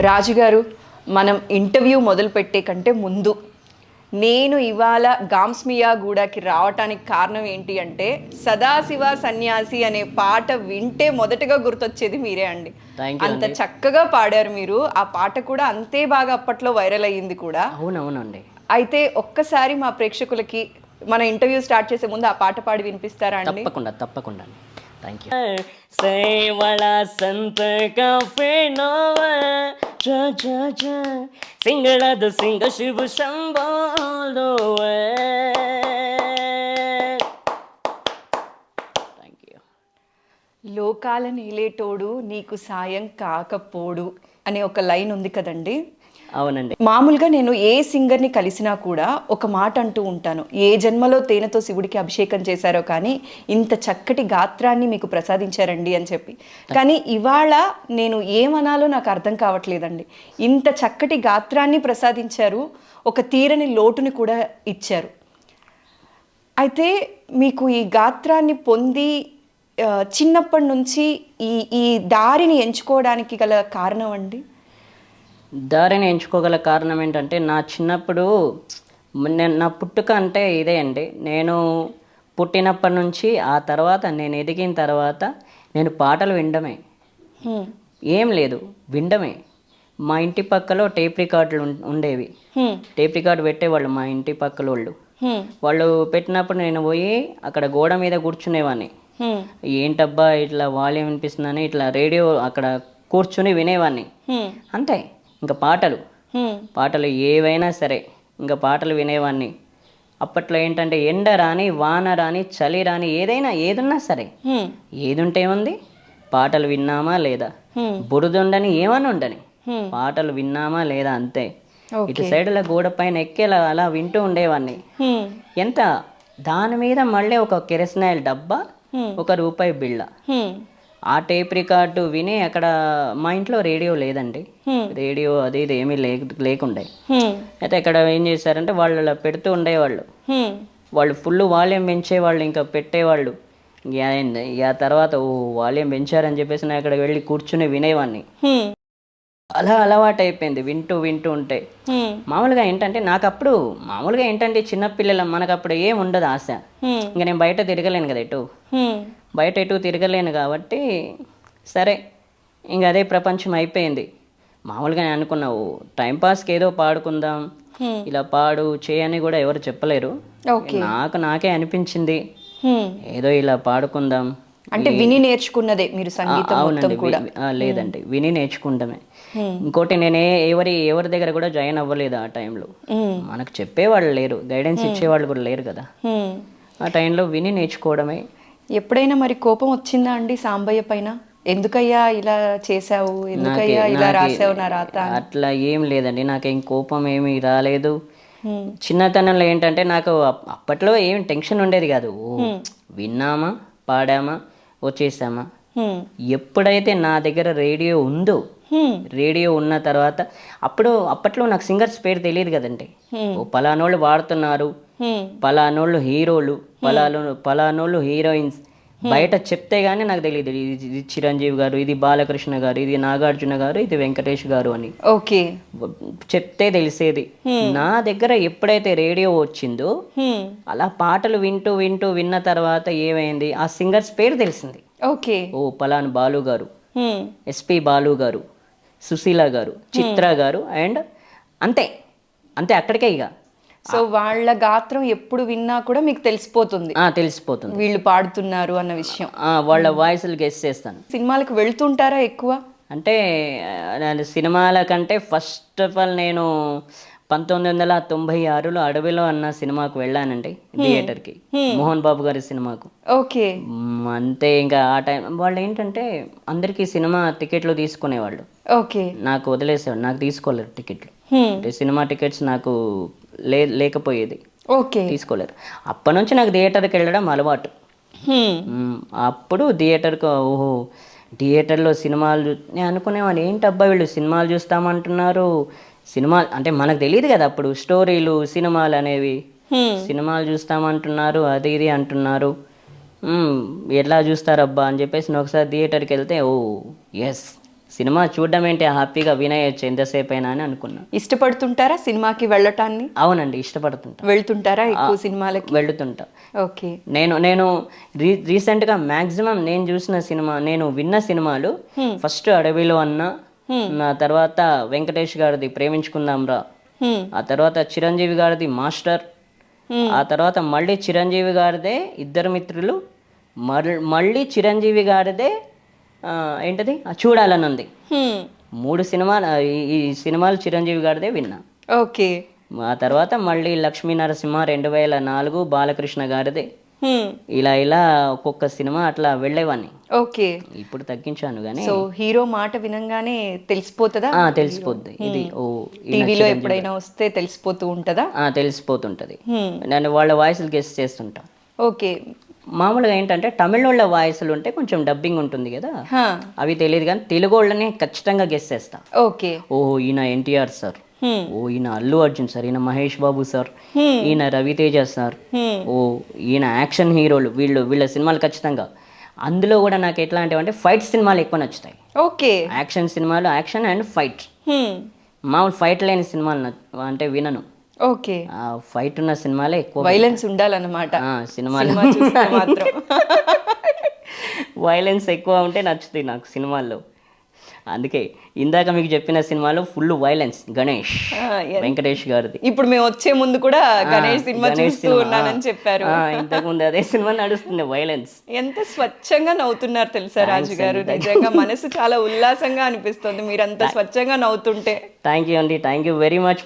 రాజుగారు, మనం ఇంటర్వ్యూ మొదలుపెట్టే కంటే ముందు నేను ఇవాళ గామ్స్మియాగూడకి రావటానికి కారణం ఏంటి అంటే సదాశివ సన్యాసి అనే పాట వింటే మొదటగా గుర్తొచ్చేది మీరే అండి. అంత చక్కగా పాడారు మీరు. ఆ పాట కూడా అంతే బాగా అప్పట్లో వైరల్ అయ్యింది కూడా. అవునవునండి. అయితే ఒక్కసారి మా ప్రేక్షకులకి మన ఇంటర్వ్యూ స్టార్ట్ చేసే ముందు ఆ పాట పాడి వినిపిస్తారా అండి? తప్పకుండా తప్పకుండా. Thank you. సేవళ సంత కాఫే నోవ జ జ జ సింగళద సింగ శివ శంభోలోవ. Thank you. లోకాల నీలేటోడు నీకు సాయం కాకపోడు అనే ఒక లైన్ ఉంది కదండి. అవునండి. మామూలుగా నేను ఏ సింగర్ని కలిసినా కూడా ఒక మాట అంటూ ఉంటాను, ఏ జన్మలో తేనెతో శివుడికి అభిషేకం చేశారో కానీ ఇంత చక్కటి గాత్రాన్ని మీకు ప్రసాదించారండి అని చెప్పి. కానీ ఇవాళ నేను ఏమనాలో నాకు అర్థం కావట్లేదండి. ఇంత చక్కటి గాత్రాన్ని ప్రసాదించారు, ఒక తీరని లోటుని కూడా ఇచ్చారు. అయితే మీకు ఈ గాత్రాన్ని పొంది చిన్నప్పటి నుంచి ఈ ఈ దారిని ఎంచుకోవడానికి గల కారణం అండి? దారిని ఎంచుకోగల కారణం ఏంటంటే నా చిన్నప్పుడు నా పుట్టుక అంటే ఇదే అండి. నేను పుట్టినప్పటి నుంచి ఆ తర్వాత నేను ఎదిగిన తర్వాత నేను పాటలు వినడమే, ఏం లేదు వినడమే. మా ఇంటి పక్కలో టేప్ రికార్డులు ఉండేవి. టేప్ రికార్డు పెట్టేవాళ్ళు మా ఇంటి పక్కల వాళ్ళు పెట్టినప్పుడు నేను పోయి అక్కడ గోడ మీద కూర్చునేవాడిని. ఏంటబ్బా ఇట్లా వాల్యూమ్ వినిపిస్తుందని ఇట్లా రేడియో అక్కడ కూర్చుని వినేవాడిని. అంతే. ఇంకా పాటలు ఏవైనా సరే ఇంకా పాటలు వినేవాడిని. అప్పట్లో ఏంటంటే ఎండ రాని వాన రాని చలి రాని ఏదన్నా సరే ఏదుంటే ఉంది పాటలు విన్నామా లేదా, బురదుండని ఏమని ఉండని పాటలు విన్నామా లేదా అంతే. ఇటు సైడ్ల గోడ పైన ఎక్కేలా అలా వింటూ ఉండేవాడిని. ఎంత దాని మీద మళ్ళీ ఒక కెరసనాయిల్ డబ్బా, ₹1 బిళ్ళ, ఆ టేప్ రికార్డు విని అక్కడ మా ఇంట్లో రేడియో లేదండి. రేడియో అది ఇది ఏమీ లేకుండే. అయితే ఇక్కడ ఏం చేశారంటే వాళ్ళు అలా పెడుతూ ఉండేవాళ్ళు. వాళ్ళు ఫుల్ వాల్యూమ్ పెంచేవాళ్ళు, ఇంకా పెట్టేవాళ్ళు. ఇక తర్వాత వాల్యూమ్ పెంచారని చెప్పేసి నేను అక్కడ వెళ్ళి కూర్చుని వినేవాడిని. అలా అలవాటు అయిపోయింది వింటూ వింటూ ఉంటే. మామూలుగా ఏంటంటే చిన్నపిల్లల మనకు అప్పుడు ఏం ఉండదు ఆశ. ఇంకా నేను బయట తిరగలేను కదా, ఎటు తిరగలేను కాబట్టి సరే ఇంకా అదే ప్రపంచం అయిపోయింది. మామూలుగా నేను అనుకున్నా టైంపాస్కి ఏదో పాడుకుందాం, ఇలా పాడు చేయని కూడా ఎవరు చెప్పలేరు. నాకే అనిపించింది ఏదో ఇలా పాడుకుందాం. అంటే విని నేర్చుకున్నదే మీరు సంగీతం? అవునండి. లేదండి, విని నేర్చుకుంటామే. ఇంకోటి నేను ఎవరి దగ్గర కూడా జాయిన్ అవ్వలేదు ఆ టైంలో. మనకు చెప్పేవాళ్ళు లేరు, గైడెన్స్ ఇచ్చేవాళ్ళు కూడా లేరు కదా. ఆ టైంలో విని నేర్చుకోవడమే. ఎప్పుడైనా మరి కోపం వచ్చిందా అండి సాంబయ్య పైన? ఎందుకయ్యా ఇలా చేసావు, ఎందుకయ్యా ఇలా రాసావు నా రాత? అట్లా ఏం లేదండి, నాకేం కోపం ఏమి రాలేదు. చిన్నతనంలో ఏంటంటే నాకు అప్పట్లో ఏం టెన్షన్ ఉండేది కాదు. విన్నామా, పాడామా, వచ్చేసామా. ఎప్పుడైతే నా దగ్గర రేడియో ఉందో, రేడియో ఉన్న తర్వాత అప్పట్లో నాకు సింగర్స్ పేరు తెలియదు కదండి. పలానోళ్ళు వాడుతున్నారు, పలానోళ్ళు హీరోలు, పలానోళ్ళు హీరోయిన్స్ బయట చెప్తే గానీ నాకు తెలియదు ఇది చిరంజీవి గారు, ఇది బాలకృష్ణ గారు, ఇది నాగార్జున గారు, ఇది వెంకటేష్ గారు అని. ఓకే, చెప్తే తెలిసేది. నా దగ్గర ఎప్పుడైతే రేడియో వచ్చిందో అలా పాటలు వింటూ వింటూ విన్న తర్వాత ఏమైంది, ఆ సింగర్స్ పేరు తెలిసింది. ఓకే, పలానా బాలు గారు, ఎస్పి బాలు గారు, సుశీల గారు, చిత్ర గారు, అండ్ అంతే అక్కడికే. ఇక సో వాళ్ళ గాత్రం ఎప్పుడు విన్నా కూడా మీకు తెలిసిపోతుంది వీళ్ళు పాడుతున్నారు అన్న విషయం. వాళ్ళ వాయిస్లు గెస్ చేస్తాను. సినిమాలకు వెళ్తుంటారా ఎక్కువ? అంటే సినిమాల కంటే ఫస్ట్ ఆఫ్ ఆల్ నేను 1996లో అడవిలో అన్న సినిమాకు వెళ్ళానండి, థియేటర్కి, మోహన్ బాబు గారి సినిమాకు. ఓకే, అంతే. ఇంకా ఆ టైం వాళ్ళు ఏంటంటే అందరికీ సినిమా టికెట్లు తీసుకునేవాళ్ళు. ఓకే, నాకు వదిలేసేవాడు, నాకు తీసుకోలేరు టికెట్లు. సినిమా టికెట్స్ నాకు లేకపోయేది. ఓకే, తీసుకోలేరు. అప్పటి నుంచి నాకు థియేటర్కి వెళ్ళడం అలవాటు. అప్పుడు థియేటర్లో సినిమాలు నేను అనుకునేవాడు, ఏంటబ్బా వీళ్ళు సినిమాలు చూస్తామంటున్నారు. సినిమాలు అంటే మనకు తెలియదు కదా అప్పుడు స్టోరీలు, సినిమాలు అనేవి. సినిమాలు చూస్తామంటున్నారు, అది ఇది అంటున్నారు. ఎట్లా చూస్తారబ్బా అని చెప్పేసి నేను ఒకసారి థియేటర్కి వెళ్తే ఎస్ సినిమా చూడడం ఏంటి, హ్యాపీగా వినయచ్చు ఎంతసేపు అయినా అని అనుకున్నా. ఇష్టపడుతుంటారా సినిమాకి వెళ్ళటాన్ని? అవునండి, ఇష్టపడుతుంటా. వెళ్తుంటారా ఎక్కువ సినిమాలకి? వెళ్తుంటా. ఓకే. నేను రీసెంట్గా మ్యాక్సిమం నేను చూసిన సినిమా, నేను విన్న సినిమాలు ఫస్ట్ అడవిలో అన్న, నా తర్వాత వెంకటేష్ గారిది ప్రేమించుకుందాంరా, ఆ తర్వాత చిరంజీవి గారిది మాస్టర్, ఆ తర్వాత మళ్ళీ చిరంజీవి గారిదే ఇద్దరు మిత్రులు, మళ్ళీ చిరంజీవి గారిదే ఏంటది చూడాలని ఉంది. 3 సినిమాలు, ఈ సినిమాలు చిరంజీవి గారిదే విన్నా. ఓకే. ఆ తర్వాత మళ్ళీ లక్ష్మీ నరసింహ 2004 బాలకృష్ణ గారిదే. ఇలా ఒక్కొక్క సినిమా అట్లా వెళ్ళేవాడిని. ఓకే. ఇప్పుడు తగ్గించాను కానీ. సో హీరో మాట వినంగానే తెలిసిపోతుందా? తెలిసిపోద్ది. ఇది టీవీలో ఎప్పుడైనా వస్తే తెలిసిపోతూ ఉంటుందా? తెలిసిపోతుంటది. నేను వాళ్ళ వాయిస్లు గెస్ చేస్తుంటా. ఓకే. మామూలుగా ఏంటంటే తమిళోళ్ళ వాయిస్లు ఉంటే కొంచెం డబ్బింగ్ ఉంటుంది కదా, అవి తెలియదు కానీ తెలుగు వాళ్ళని ఖచ్చితంగా గెస్ చేస్తా. ఓకే. ఓ ఈయన ఎన్టీఆర్ సార్, ఓ ఈయన అల్లు అర్జున్ సార్, ఈయన మహేష్ బాబు సార్, ఈయన రవితేజ సార్, ఓ ఈయన యాక్షన్ హీరోలు, వీళ్ళ సినిమాలు ఖచ్చితంగా. అందులో కూడా నాకు ఎట్లాంటివంటే ఫైట్ సినిమాలు ఎక్కువ నచ్చుతాయి. ఓకే. యాక్షన్ సినిమాలు, యాక్షన్ అండ్ ఫైట్. మామూలు ఫైట్ లేని సినిమాలు అంటే వినను. ఓకే. ఫైట్ ఉన్న సినిమాలే ఎక్కువ. వైలెన్స్ ఉండాలన్నమాట సినిమాలు మాత్రం. వైలెన్స్ ఎక్కువ ఉంటే నచ్చుతాయి నాకు సినిమాల్లో. అందుకే ఇందాక మీకు చెప్పిన సినిమాలో ఫుల్ వైలెన్స్. గణేష్, వెంకటేష్ గారిది. ఇప్పుడు మేము వచ్చే ముందు కూడా గణేష్ సినిమా చూస్తూ ఉన్నానని చెప్పారు. ఇంతకు ముందు అదే సినిమా నడుస్తుంది, వైలెన్స్. ఎంత స్వచ్ఛంగా నవ్వుతున్నారు తెలుసా రాజు గారు, నిజంగా మనసు చాలా ఉల్లాసంగా అనిపిస్తుంది మీరంత స్వచ్ఛంగా నవ్వుతుంటే. థ్యాంక్ యూ అండి, థ్యాంక్ యూ వెరీ మచ్.